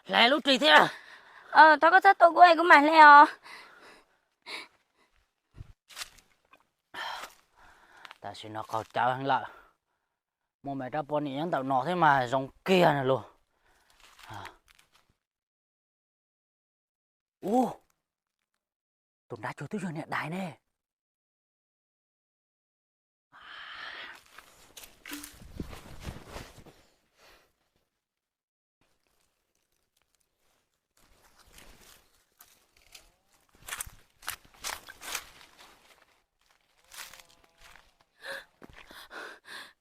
Lại lúc trì thế à? Tao có sát tôi của em của mày lên à? Ta xin nó có cháu hắn lại. Một mẹ ra bọn nhắn tạo nó thế mà giống kia này luôn. Tụi đã cho tôi nhận đại nè.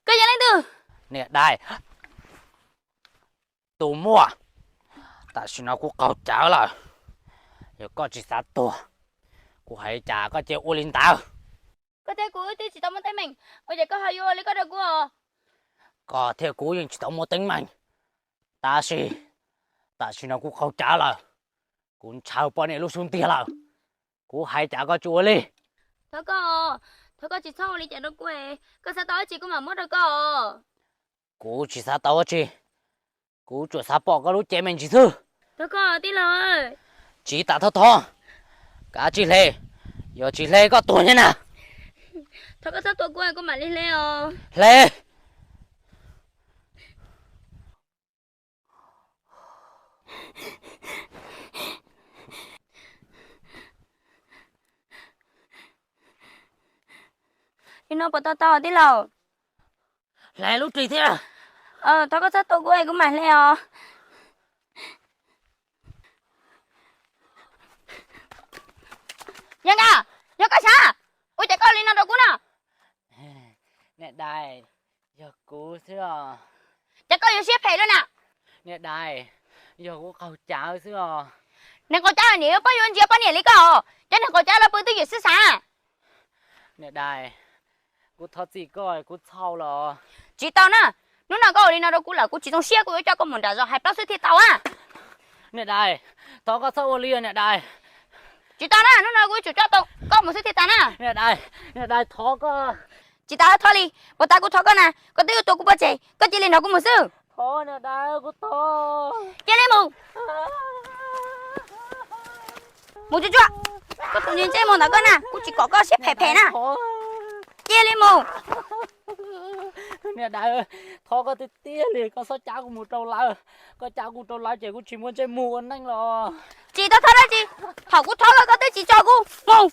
Cái gì lên từ? Nè đại. Tụi mua. Ta xin nó cũng có cháu lại. Giờ có chỉ sát tụi. Cô hãy trả có chịu u linh tao. Có thể của tí chỉ tao muốn thấy mình. Bây giờ có hơi vô lấy có được của à? Có thể cú nhưng chỉ tao một tính mình. Ta xin nó cũng không trả lời. Cũng chào bọn này lúc xuống tiền lại. Cô hãy trả có chịu u linh. Thôi có chỉ sau lấy trả được của em. Có sao tao chỉ có mà mất được có. Cô chỉ sát tao chứ. Cô chủ sát bỏ có lúc chế mình chỉ thư. Thôi có tí lời. Chỉ ta thôi. Cả chị Lê. Giờ chị Lê có tuổi như nào? Thôi có sao tôi của em có mà lên lên à? Lê. Thì nó bỏ tao tí lầu. Lê lúc trì thế à? Thôi có sát tôi của em của mày lên à? Nhân à, nhân có sao? Ôi chạy con lên nào đâu cũng nào. Nè đài. Giờ cô xưa. Chạy con vô xếp phê luôn nào. Nè đài. Giờ cô cầu cháu xưa. Nè con cháu là nếu có vô nhiều bao nhiêu lý có. Chắc là con cháu là bữa tư gì xứ xa. Nè đài. Cô thật gì coi, cô thâu là. Chị tao nè, lúc nào có đi nào đâu cũng là cô chỉ trong xe của cho con muốn trả rồi hai bác sĩ thì tao à. Nè đài. Tao có sâu liền nè đài. Chị tao nè, lúc nào cũng chủ cho tao có một số thì tao nè. Nè đài. Nè đài thó có. Chị tao thôi đi, bọn tao cũng thôi con nè, có tiêu tôi cũng bao chị, có chị lên nó cũng một sư. Thó nè đài, cô thó. Chị lên mù. Mù chú chú. Có tự nhiên chơi mù nào con nè, cũng chỉ có xếp phè phè nè. Chị lên mù. Nè đại ơi, thôi có tí tía liền, có sao cháu của một trâu lá, có cháu của trâu lá chị cũng chỉ muốn chơi mù anh anh là. Chị tao thôi đó chị, thảo cũng thôi là có tới chị cho cô, mù.